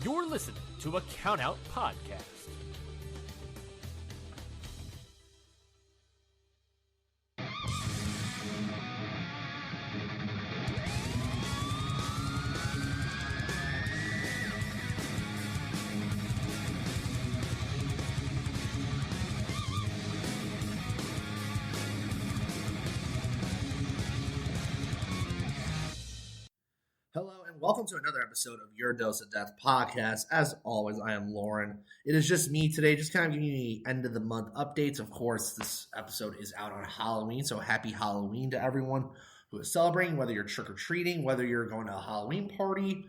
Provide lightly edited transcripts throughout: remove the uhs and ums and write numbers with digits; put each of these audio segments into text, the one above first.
You're listening to a Countout Podcast. Hello and welcome to another episode of Your Dose of Death podcast. As always, I am Loren. It is just me today, just kind of giving you the end of the month updates. Of course, this episode is out on Halloween, so happy Halloween to everyone who is celebrating, whether you're trick-or-treating, whether you're going to a Halloween party,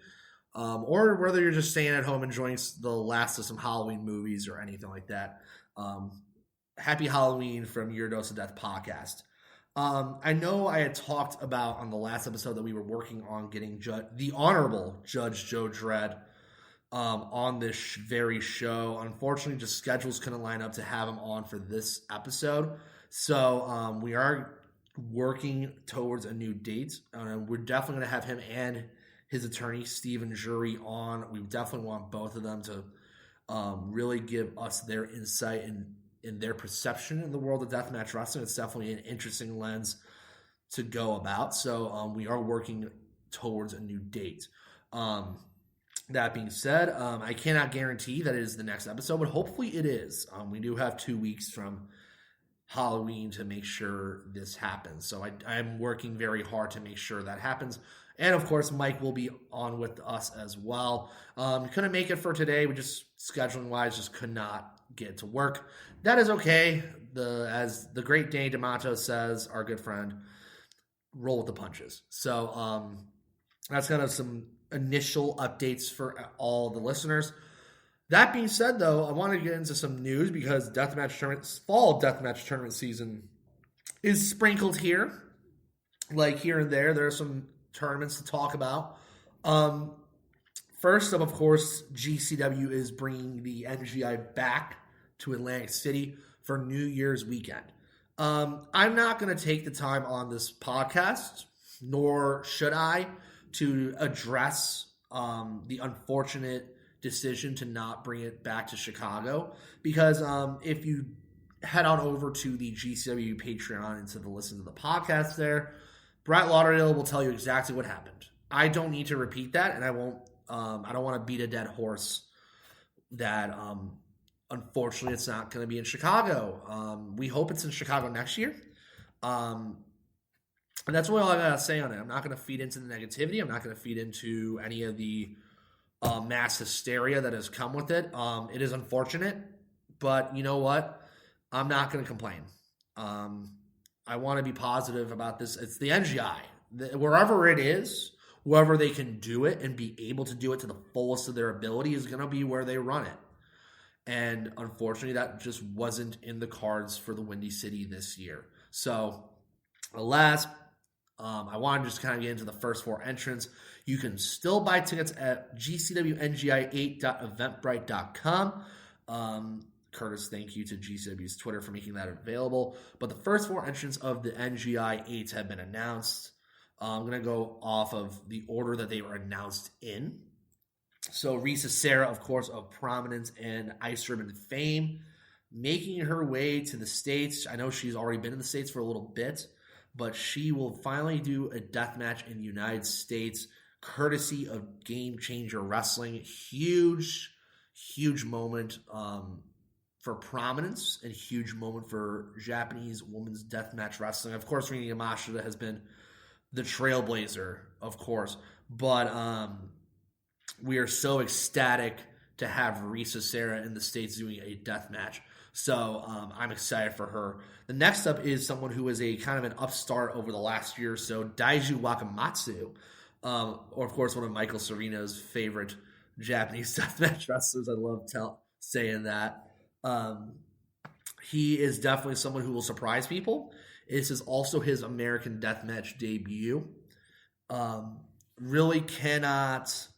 or whether you're just staying at home enjoying the last of some Halloween movies or anything like that. Happy Halloween from Your Dose of Death podcast. I know I had talked about on the last episode that we were working on getting the Honorable Judge Joe Dredd on this very show. Unfortunately, just schedules couldn't line up to have him on for this episode. So we are working towards a new date. We're definitely going to have him and his attorney, Stephen Jury, on. We definitely want both of them to really give us their insight and in their perception in the world of deathmatch wrestling. It's definitely an interesting lens to go about. So we are working towards a new date. That being said, I cannot guarantee that it is the next episode, but hopefully it is. We do have 2 weeks from Halloween to make sure this happens. So I'm working very hard to make sure that happens. And of course, Mike will be on with us as well. Couldn't make it for today. We just scheduling wise just could not get to work. That is okay. As the great Danny D'Amato says, our good friend, roll with the punches. So that's kind of some initial updates for all the listeners. That being said, though, I want to get into some news because fall deathmatch tournament season is sprinkled here. Like here and there are some tournaments to talk about. First up, of course, GCW is bringing the NGI back to Atlantic City for New Year's weekend. I'm not going to take the time on this podcast, nor should I, to address the unfortunate decision to not bring it back to Chicago. Because if you head on over to the GCW Patreon and to listen to the podcast there, Brett Lauderdale will tell you exactly what happened. I don't need to repeat that, and I won't. I don't want to beat a dead horse that unfortunately it's not going to be in Chicago. We hope it's in Chicago next year. And that's really all I got to say on it. I'm not going to feed into the negativity. I'm not going to feed into any of the mass hysteria that has come with it. It is unfortunate, but you know what? I'm not going to complain. I want to be positive about this. It's the NGI. Wherever it is, whoever they can do it and be able to do it to the fullest of their ability is going to be where they run it. And unfortunately, that just wasn't in the cards for the Windy City this year. So, alas, I want to just kind of get into the first four entrants. You can still buy tickets at GCWNGI8.eventbrite.com. Curtis, thank you to GCW's Twitter for making that available. But the first four entrants of the NGI 8s have been announced. I'm going to go off of the order that they were announced in. So Risa Serra, of course, of prominence and Ice Ribbon fame, making her way to the States. I know she's already been in the States for a little bit, but she will finally do a death match in the United States, courtesy of Game Changer Wrestling. Huge moment for prominence and huge moment for Japanese women's deathmatch wrestling. Of course, Rina Yamashita has been the trailblazer, of course, but we are so ecstatic to have Risa Serra in the States doing a death match. So I'm excited for her. The next up is someone who is a kind of an upstart over the last year or so, Daiju Wakamatsu, or of course one of Michael Sereno's favorite Japanese deathmatch wrestlers. I love saying that. He is definitely someone who will surprise people. This is also his American deathmatch debut. Really cannot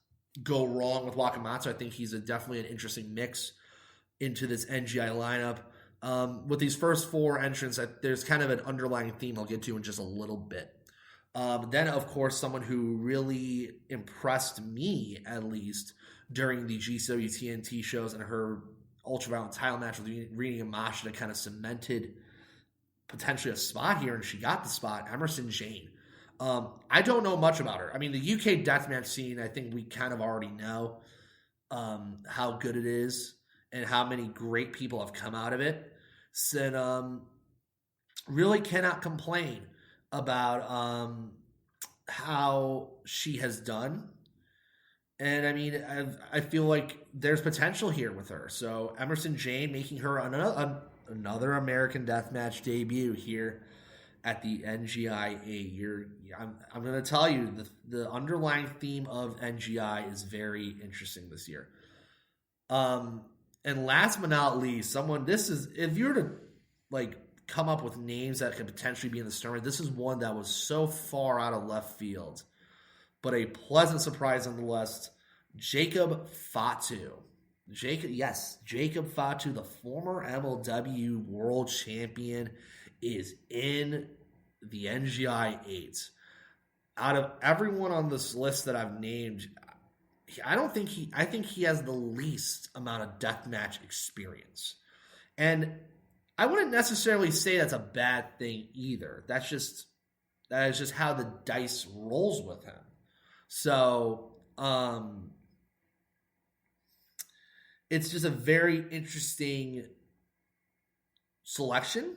go wrong with Wakamatsu. I think he's definitely an interesting mix into this NGI lineup. With these first four entrants, there's kind of an underlying theme I'll get to in just a little bit. Then, of course, someone who really impressed me, at least, during the GCW TNT shows and her ultraviolet title match with Rina Yamashita that kind of cemented potentially a spot here, and she got the spot, Emerson Jane. I don't know much about her. I mean, the UK deathmatch scene, I think we kind of already know how good it is and how many great people have come out of it. So, really cannot complain about how she has done. And I mean, I feel like there's potential here with her. So Emerson Jane making her another American Deathmatch debut here at the NGI. I'm going to tell you the underlying theme of NGI is very interesting this year. And last but not least, if you were to like come up with names that could potentially be in the tournament, this is one that was so far out of left field, but a pleasant surprise nonetheless. Jacob Fatu. Jacob Fatu, the former MLW world champion, is in the NGI 8. Out of everyone on this list that I've named, I think he has the least amount of deathmatch experience. And I wouldn't necessarily say that's a bad thing either. That is just how the dice rolls with him. So, it's just a very interesting selection,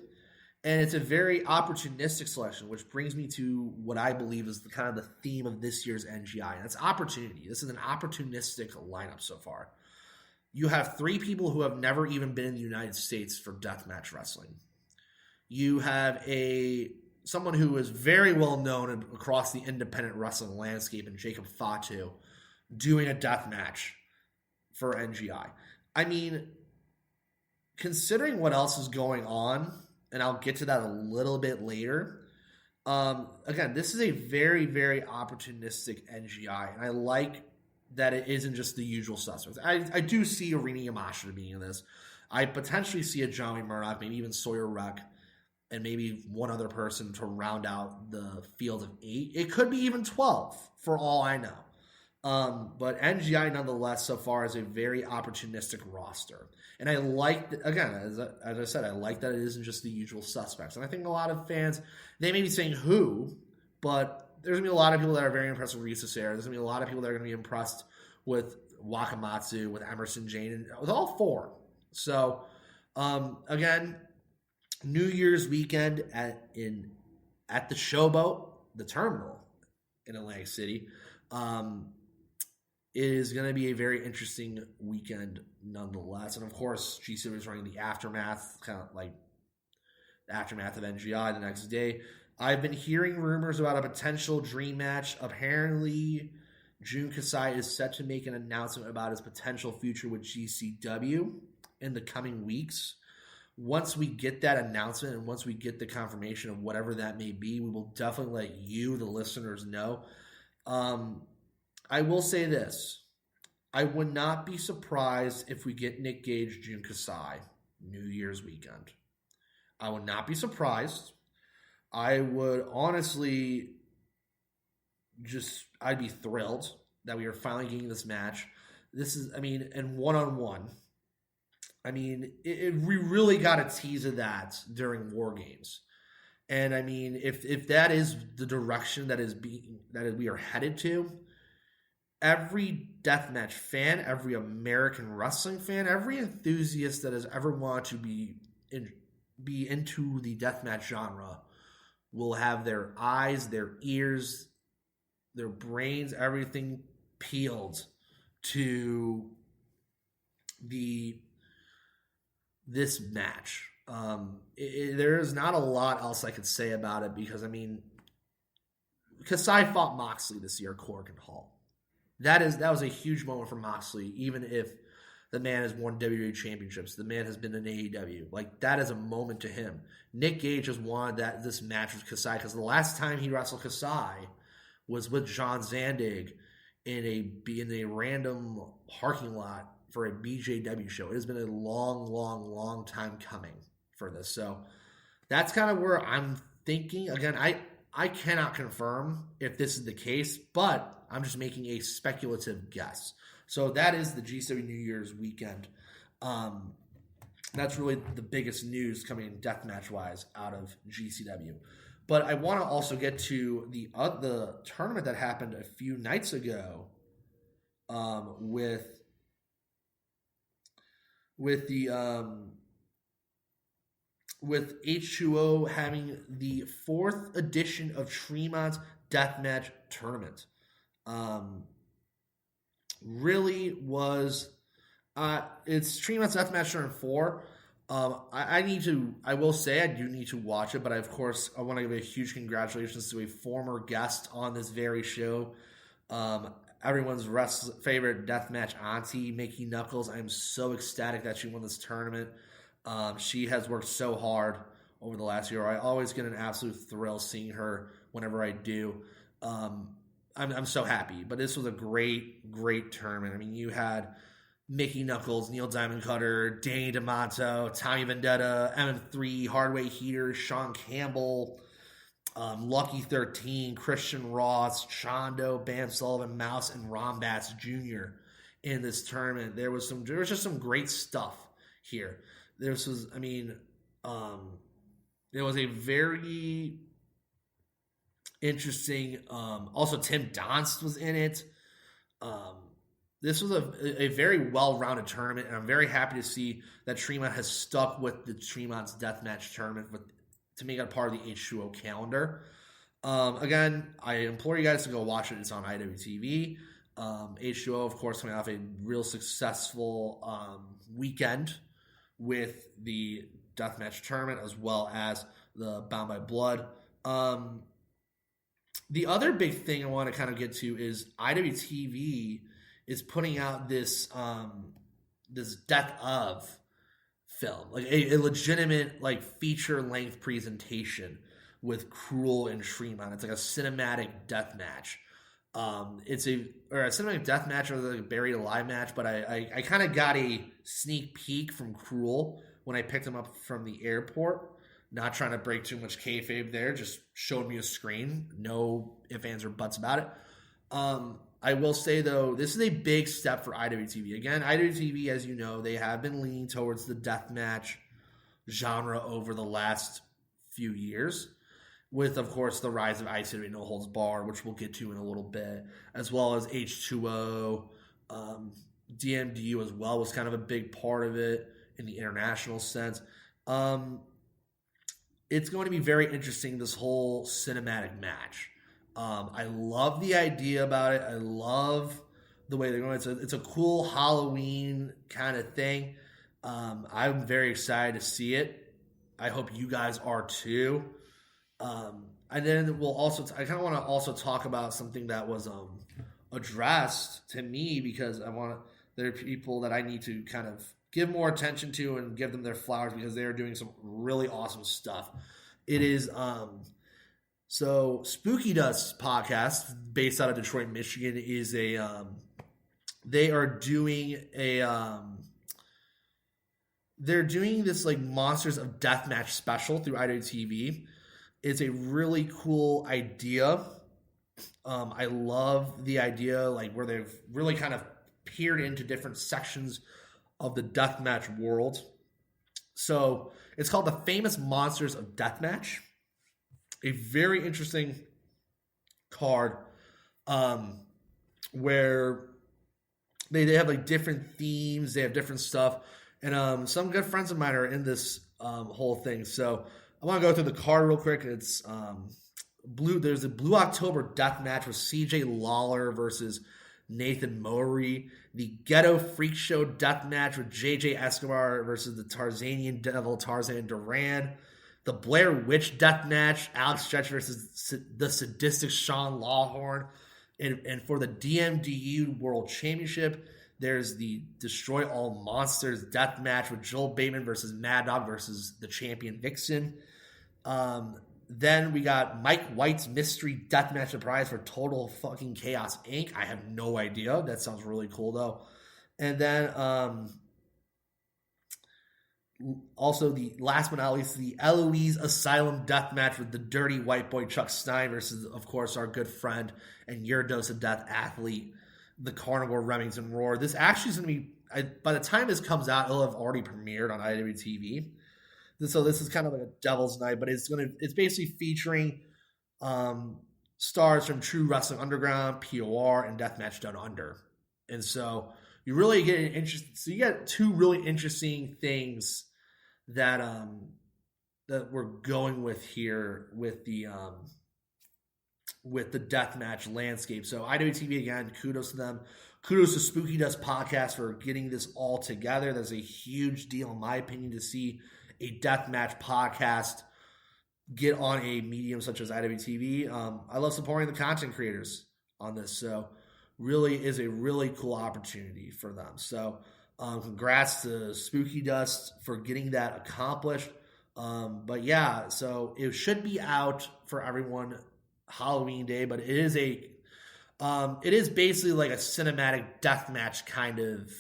and it's a very opportunistic selection, which brings me to what I believe is the theme of this year's NGI, and it's opportunity. This is an opportunistic lineup so far. You have 3 people who have never even been in the United States for deathmatch wrestling. You have someone who is very well known across the independent wrestling landscape in Jacob Fatu doing a deathmatch for NGI. I mean, considering what else is going on, and I'll get to that a little bit later, again, this is a very, very opportunistic NGI, and I like that it isn't just the usual suspects. I do see Rina Yamashita being in this. I potentially see a Johnny Murdoch, maybe even Sawyer Ruck, and maybe one other person to round out the field of 8. It could be even 12, for all I know. But NGI, nonetheless, so far is a very opportunistic roster. And I like, again, as I said, I like that it isn't just the usual suspects. And I think a lot of fans, they may be saying who, but there's going to be a lot of people that are very impressed with Risa Serra. There's going to be a lot of people that are going to be impressed with Wakamatsu, with Emerson Jane, and with all 4. So, again, New Year's weekend at the Showboat, the terminal in Atlantic City, is going to be a very interesting weekend nonetheless. And of course, GCW is running the aftermath, kind of like the aftermath of NGI the next day. I've been hearing rumors about a potential dream match. Apparently, Jun Kasai is set to make an announcement about his potential future with GCW in the coming weeks. Once we get that announcement and once we get the confirmation of whatever that may be, we will definitely let you, the listeners, know. I will say this. I would not be surprised if we get Nick Gage, Jun Kasai, New Year's weekend. I would not be surprised. I would honestly I'd be thrilled that we are finally getting this match. This is, and one-on-one. We really got a tease of that during War Games. And if that is the direction that we are headed to, every deathmatch fan, every American wrestling fan, every enthusiast that has ever wanted to be into the deathmatch genre will have their eyes, their ears, their brains, everything peeled to this match. There is not a lot else I could say about it because Kasai fought Moxley this year, Cork and Hall. That was a huge moment for Moxley, even if the man has won WWE championships. The man has been in AEW. Like, that is a moment to him. Nick Gage has wanted this match with Kasai because the last time he wrestled Kasai was with John Zandig in a random parking lot for a BJW show. It has been a long, long, long time coming for this. So that's kind of where I'm thinking. Again, I cannot confirm if this is the case, but I'm just making a speculative guess. So that is the GCW New Year's weekend. That's really the biggest news coming deathmatch-wise out of GCW. But I want to also get to the tournament that happened a few nights ago with H2O having the 4th edition of Tremont's Deathmatch Tournament. Really was it's Tremont's Deathmatch Tournament 4. I will say I do need to watch it, but of course I want to give a huge congratulations to a former guest on this very show. Everyone's favorite deathmatch auntie, Mickey Knuckles. I am so ecstatic that she won this tournament. She has worked so hard over the last year. I always get an absolute thrill seeing her whenever I do. I'm so happy. But this was a great, great tournament. I mean, you had Mickey Knuckles, Neil Diamond Cutter, Danny DeMonto, Tommy Vendetta, MM3, Hardway Heater, Sean Campbell, Lucky 13, Christian Ross, Chondo, Bam Sullivan, Mouse, and Rombats Jr. in this tournament. There was just some great stuff here. There was a very interesting. Also, Tim Donst was in it. This was a very well-rounded tournament, and I'm very happy to see that Tremont has stuck with the Tremont's Deathmatch tournament to make it a part of the H2O calendar. Again, I implore you guys to go watch it. It's on IWTV. H2O, of course, coming off a real successful weekend with the Deathmatch tournament as well as the Bound by Blood. The other big thing I want to kind of get to is IWTV is putting out this Death of film, like a legitimate feature length presentation with Cruel and Tremont. It's like a cinematic death match. It's a cinematic death match or like a buried alive match, but I kind of got a sneak peek from Cruel when I picked him up from the airport. Not trying to break too much kayfabe there, just showed me a screen. No ifs, ands, or buts about it. I will say, though, this is a big step for IWTV. Again, IWTV, as you know, they have been leaning towards the deathmatch genre over the last few years, with, of course, the rise of ICW No Holds Barred, which we'll get to in a little bit, as well as H2O. DMDU as well was kind of a big part of it in the international sense. It's going to be very interesting, this whole cinematic match. I love the idea about it. I love the way they're going. It's a cool Halloween kind of thing. I'm very excited to see it. I hope you guys are too. And then we'll also I kind of want to also talk about something that was addressed to me, because there are people that I need to kind of give more attention to and give them their flowers, because they are doing some really awesome stuff. It is so Spooky Dust podcast, based out of Detroit, Michigan, is they're doing this Monsters of Deathmatch special through IWTV. It's a really cool idea. I love the idea where they've really kind of peered into different sections of the deathmatch world. So it's called The Famous Monsters of Deathmatch. A very interesting card where they have different themes, they have different stuff, and some good friends of mine are in this whole thing. So I want to go through the card real quick. It's blue. There's a Blue October death match with CJ Lawler versus Nathan Mowry. The Ghetto Freak Show death match with JJ Escobar versus the Tarzanian Devil Tarzan Duran. The Blair Witch death match, Alex Stretch versus the sadistic Sean Lawhorn. And for the DMDU World Championship, there's the Destroy All Monsters death match with Joel Bateman versus Mad Dog versus the champion Vixen. Then we got Mike White's Mystery Deathmatch Surprise for Total Fucking Chaos Inc. I have no idea. That sounds really cool, though. And then also the last but not least, the Eloise Asylum death match with the dirty white boy Chuck Stein versus, of course, our good friend and your dose of death athlete, the Carnivore Remington Roar. This actually is going to be, by the time this comes out, it'll have already premiered on IWTV. So this is kind of like a Devil's Night, but it's basically featuring stars from True Wrestling Underground, POR, and Deathmatch Down Under. And so you really get an interest. So you got two really interesting things that that we're going with here with the deathmatch landscape. So IWTV, again, kudos to them. Kudos to Spooky Dust Podcast for getting this all together. That's a huge deal, in my opinion, to see a deathmatch podcast get on a medium such as IWTV. I love supporting the content creators on this. So really is a really cool opportunity for them. So congrats to Spooky Dust for getting that accomplished. But yeah, so it should be out for everyone Halloween Day, but it is basically like a cinematic deathmatch kind of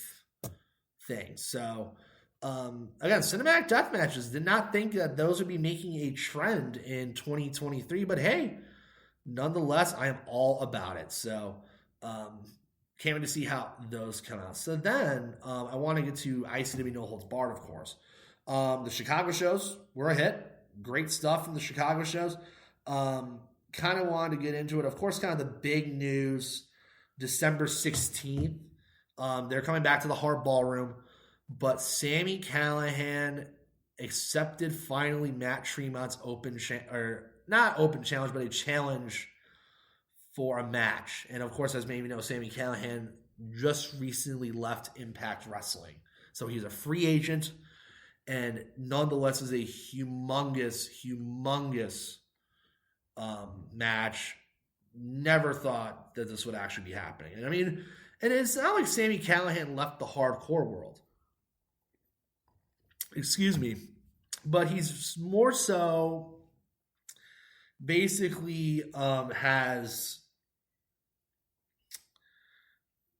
thing. So again, cinematic death matches, did not think that those would be making a trend in 2023, but hey, nonetheless, I am all about it. So can't wait to see how those come out. So then I want to get to ICW No Holds Barred, of course. The Chicago shows were a hit. Great stuff from the Chicago shows. Kind of wanted to get into it. Of course, kind of the big news, December 16th. They're coming back to the Hard Ballroom. But Sami Callihan accepted finally Matt Tremont's not open challenge, but a challenge for a match. And of course, as many of you know, Sami Callihan just recently left Impact Wrestling. So he's a free agent and nonetheless is a humongous match. Never thought that this would actually be happening. And I mean, and it's not like Sami Callihan left the hardcore world. Excuse me. But he's more so basically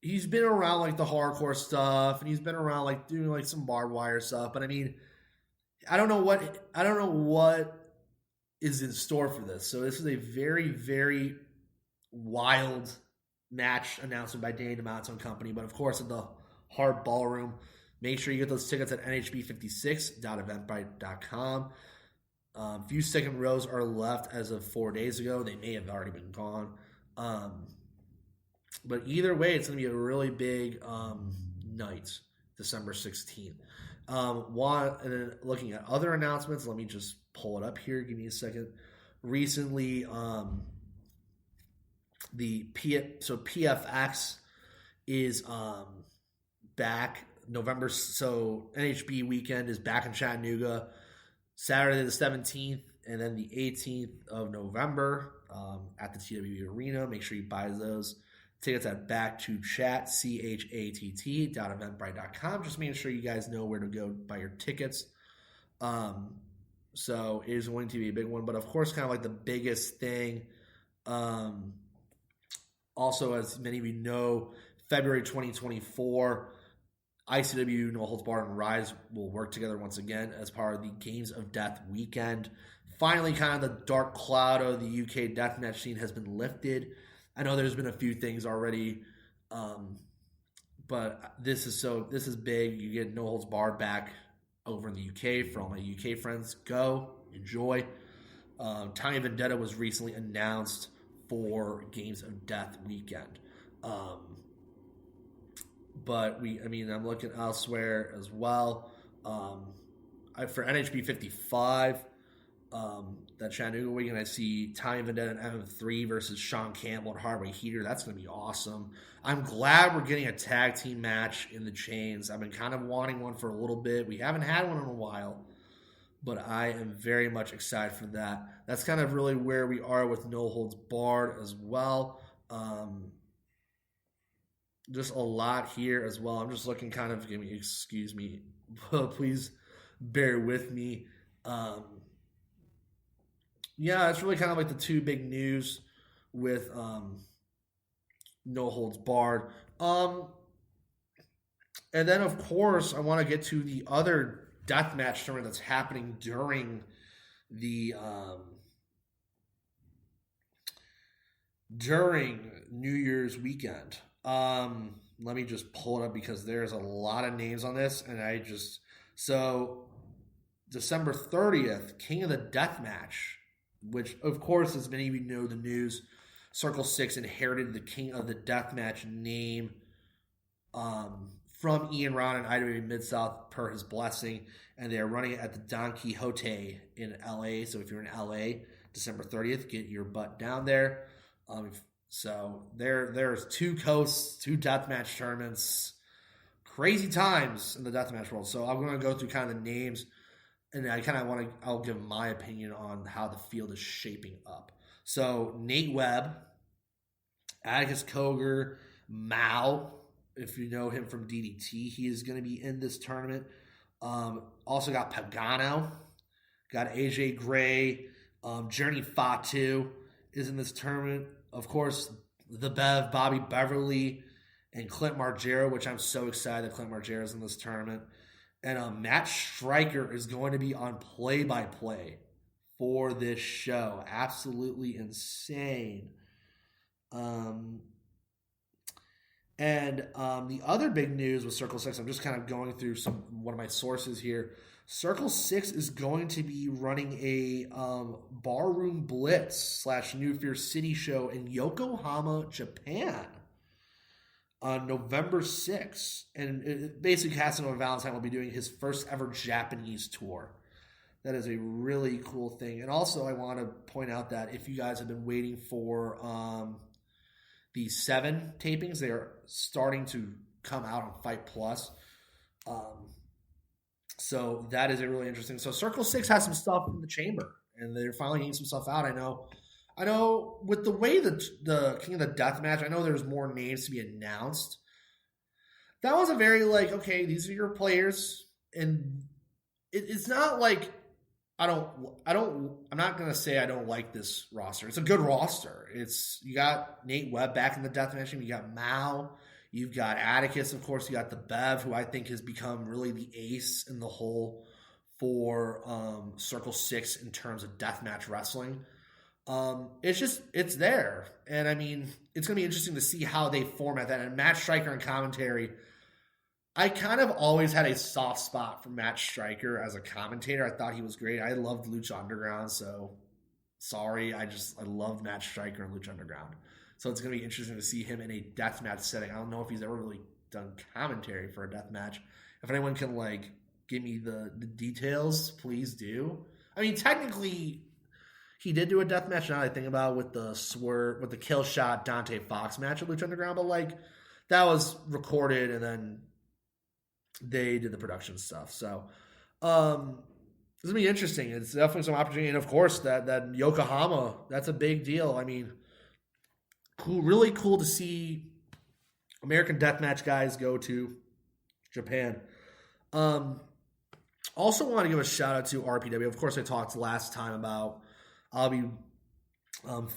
he's been around like the hardcore stuff and he's been around like doing like some barbed wire stuff. But I mean, I don't know what is in store for this. So this is a very, very wild match announcement by Danny DeMatteis and Company. But of course, at the Hard Ballroom, make sure you get those tickets at nhb56.eventbrite.com. Few second rows are left as of 4 days ago. They may have already been gone. But either way, it's going to be a really big night, December 16th. And then looking at other announcements, let me just pull it up here. Give me a second. Recently, PFX is back November. So NHB weekend is back in Chattanooga, Saturday the 17th, and then the 18th of November at the TWE Arena. Make sure you buy those tickets at back2chat.eventbrite.com. Just making sure you guys know where to go buy your tickets. So it is going to be a big one, but of course, kind of like the biggest thing. Also, as many of you know, February 2024, ICW No Holds Barred and Rise will work together once again as part of the Games of Death weekend. Finally, kind of the dark cloud of the UK deathmatch scene has been lifted. I know there's been a few things already, but this is big. You get No Holds Barred back over in the UK. For all my UK friends, go enjoy. Tiny Vendetta was recently announced for Games of Death weekend. But I'm looking elsewhere as well. For NHB 55, that Chattanooga weekend, I see Tiny Vendetta and MM3 versus Sean Campbell and Hardway Heater. That's going to be awesome. I'm glad we're getting a tag team match in the chains. I've been kind of wanting one for a little bit. We haven't had one in a while, but I am very much excited for that. That's kind of really where we are with No Holds Barred as well. Just a lot here as well. I'm just looking kind of, excuse me, please bear with me. Yeah, it's really kind of like the two big news with No Holds Barred. And then, of course, I want to get to the other deathmatch tournament that's happening during the during New Year's weekend. Let me just pull it up because there's a lot of names on this, and so December 30th, King of the Deathmatch, which of course, as many of you know, the news, Circle 6 inherited the King of the Deathmatch name from Ian Ron and ICW Mid-South per his blessing, and they're running it at the Don Quixote in LA. So if you're in LA, December 30th, get your butt down there. So there's 2 coasts, 2 deathmatch tournaments, crazy times in the deathmatch world. So I'm going to go through kind of the names, and I'll give my opinion on how the field is shaping up. So Nate Webb, Atticus Koger, Mao, if you know him from DDT, he is going to be in this tournament. Also got Pagano, got AJ Gray, Journey Fatu is in this tournament. Of course, the Bev, Bobby Beverly, and Clint Margera, which I'm so excited that Clint Margera is in this tournament. And Matt Stryker is going to be on play-by-play for this show. Absolutely insane. The other big news with Circle 6, I'm just kind of going through one of my sources here. Circle 6 is going to be running a Barroom Blitz / New Fear City show in Yokohama, Japan on November 6th. And it basically, Casanova Valentine will be doing his first ever Japanese tour. That is a really cool thing. And also, I want to point out that if you guys have been waiting for the 7 tapings, they are starting to come out on Fight Plus. So that is a really interesting. So Circle 6 has some stuff in the chamber, and they're finally getting some stuff out. I know with the way the King of the Deathmatch, I know there's more names to be announced. That was a very okay, these are your players, and it's not like I'm not gonna say I don't like this roster. It's a good roster. You got Nate Webb back in the deathmatch team. You got Mao. You've got Atticus, of course. You got the Bev, who I think has become really the ace in the hole for Circle 6 in terms of deathmatch wrestling. It's there. And I mean, it's going to be interesting to see how they format that. And Matt Stryker and commentary, I kind of always had a soft spot for Matt Stryker as a commentator. I thought he was great. I loved Lucha Underground, so sorry. I loved Matt Stryker and Lucha Underground. So it's going to be interesting to see him in a deathmatch setting. I don't know if he's ever really done commentary for a deathmatch. If anyone can give me the details, please do. I mean, technically, he did do a deathmatch. Now that I think about with the kill shot Dante Fox match at Lucha Underground, but that was recorded and then they did the production stuff. So it's gonna be interesting. It's definitely some opportunity, and of course that Yokohama, that's a big deal. I mean, really cool to see American Deathmatch guys go to Japan. Also want to give a shout out to RPW. Of course, I talked last time about I'll be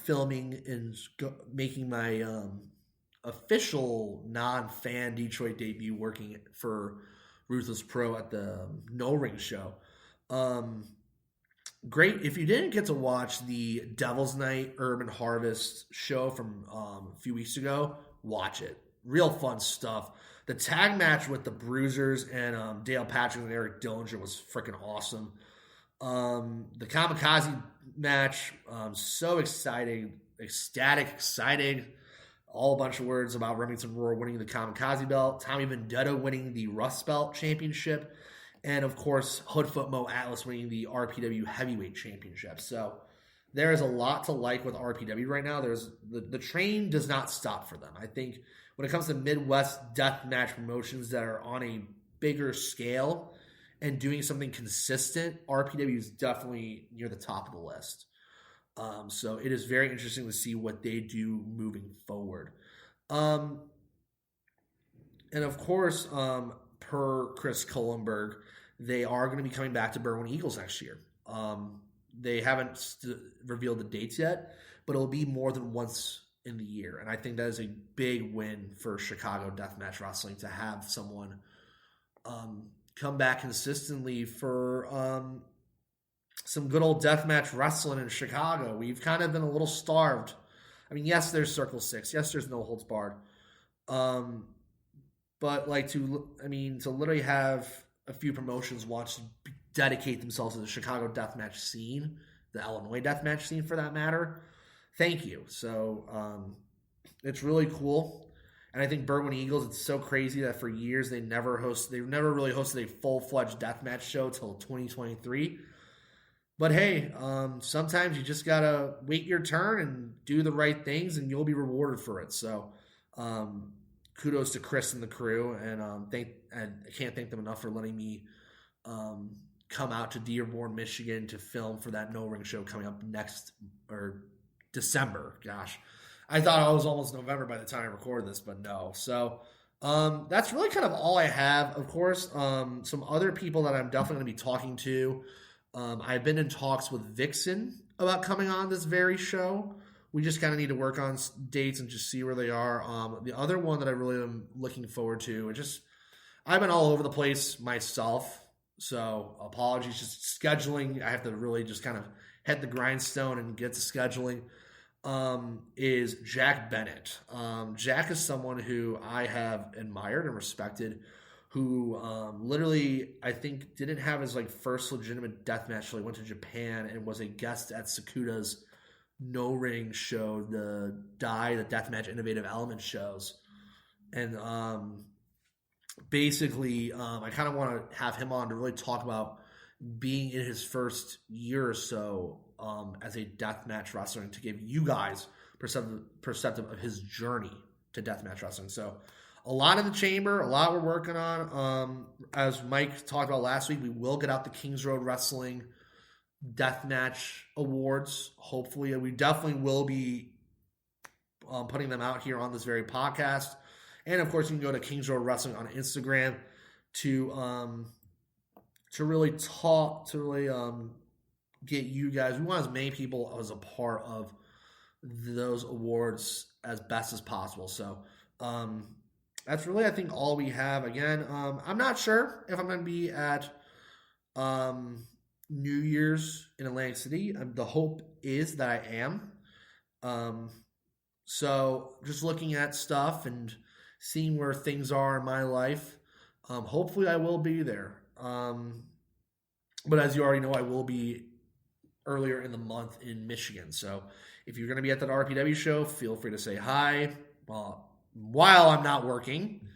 filming and making my official non-fan Detroit debut working for Ruthless Pro at the No Ring show. Great. If you didn't get to watch the Devil's Night Urban Harvest show from a few weeks ago, watch it. Real fun stuff. The tag match with the Bruisers and Dale Patrick and Eric Dillinger was freaking awesome. The Kamikaze match, so exciting, ecstatic, exciting. All a bunch of words about Remington Roar winning the Kamikaze belt, Tommy Vendetta winning the Rust Belt Championship, and of course, Hoodfoot Mo Atlas winning the RPW Heavyweight Championship. So there is a lot to like with RPW right now. There's the train does not stop for them. I think when it comes to Midwest deathmatch promotions that are on a bigger scale and doing something consistent, RPW is definitely near the top of the list. So it is very interesting to see what they do moving forward. And of course, per Chris Kohlenberg, they are going to be coming back to Berwyn Eagles next year. They haven't revealed the dates yet, but it'll be more than once in the year. And I think that is a big win for Chicago Deathmatch Wrestling to have someone come back consistently for some good old deathmatch wrestling in Chicago. We've kind of been a little starved. I mean, yes, there's Circle 6. Yes, there's No Holds Barred. But like to literally have a few promotions want to dedicate themselves to the Chicago deathmatch scene, the Illinois deathmatch scene for that matter. Thank you. So it's really cool. And I think Berwyn Eagles, it's so crazy that for years they've never really hosted a full-fledged deathmatch show till 2023. But hey, sometimes you just gotta wait your turn and do the right things, and you'll be rewarded for it. So, kudos to Chris and the crew, and I can't thank them enough for letting me come out to Dearborn, Michigan, to film for that No Ring show coming up next December. Gosh, I thought it was almost November by the time I recorded this, but no. So that's really kind of all I have. Of course, some other people that I'm definitely going to be talking to. I've been in talks with Vixen about coming on this very show. We just kind of need to work on dates and just see where they are. The other one that I really am looking forward to, I've been all over the place myself, so apologies. Just scheduling, I have to really just kind of hit the grindstone and get to scheduling. Is Jack Bennett. Jack is someone who I have admired and respected, who literally, I think, didn't have his first legitimate deathmatch till he went to Japan and was a guest at Sakuta's No Ring show, the Deathmatch Innovative Element shows. And basically, I kind of want to have him on to really talk about being in his first year or so as a deathmatch wrestler, and to give you guys perceptive of his journey to deathmatch wrestling. So a lot in the chamber, a lot we're working on. As Mike talked about last week, we will get out the Kings Road Wrestling Deathmatch Awards. Hopefully, we definitely will be putting them out here on this very podcast. And of course, you can go to Kings Road Wrestling on Instagram to really talk, to really get you guys. We want as many people as a part of those awards as best as possible. So that's really, I think, all we have. Again, I'm not sure if I'm going to be at New Year's in Atlantic City. The hope is that I am. So just looking at stuff and seeing where things are in my life, hopefully I will be there. But as you already know, I will be earlier in the month in Michigan. So if you're going to be at that RPW show, feel free to say hi while I'm not working.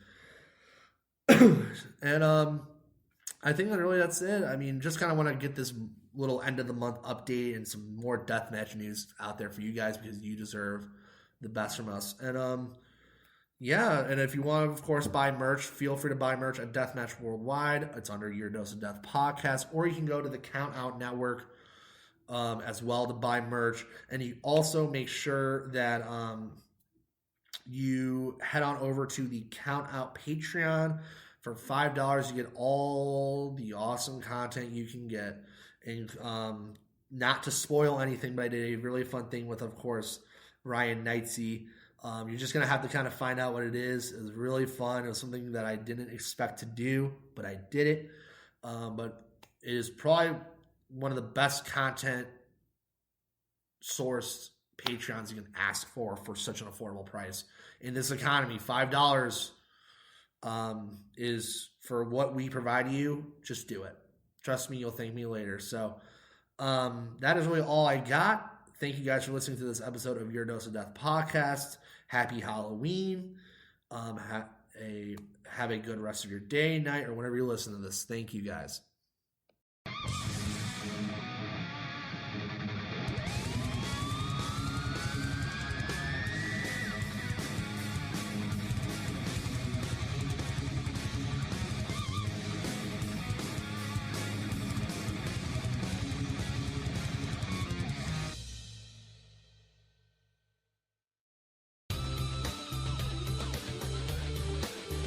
And I think that really that's it. I mean, just kind of want to get this little end of the month update and some more deathmatch news out there for you guys, because you deserve the best from us. And yeah, and if you want to, of course, buy merch, feel free to buy merch at Deathmatch Worldwide. It's under Your Dose of Death podcast, or you can go to the Count Out Network as well to buy merch. And you also make sure that you head on over to the Count Out Patreon. For $5, you get all the awesome content you can get. And not to spoil anything, but I did a really fun thing with, of course, Ryan Knightsey. You're just going to have to kind of find out what it is. It was really fun. It was something that I didn't expect to do, but I did it. But it is probably one of the best content sourced Patreons you can ask for such an affordable price. In this economy, $5 is for what we provide you. Just do it. Trust me, you'll thank me later. So that is really all I got. Thank you guys for listening to this episode of Your Dose of Death podcast. Happy Halloween. Have a good rest of your day, night, or whenever you listen to this. Thank you guys.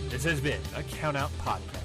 This has been a Count Out Podcast.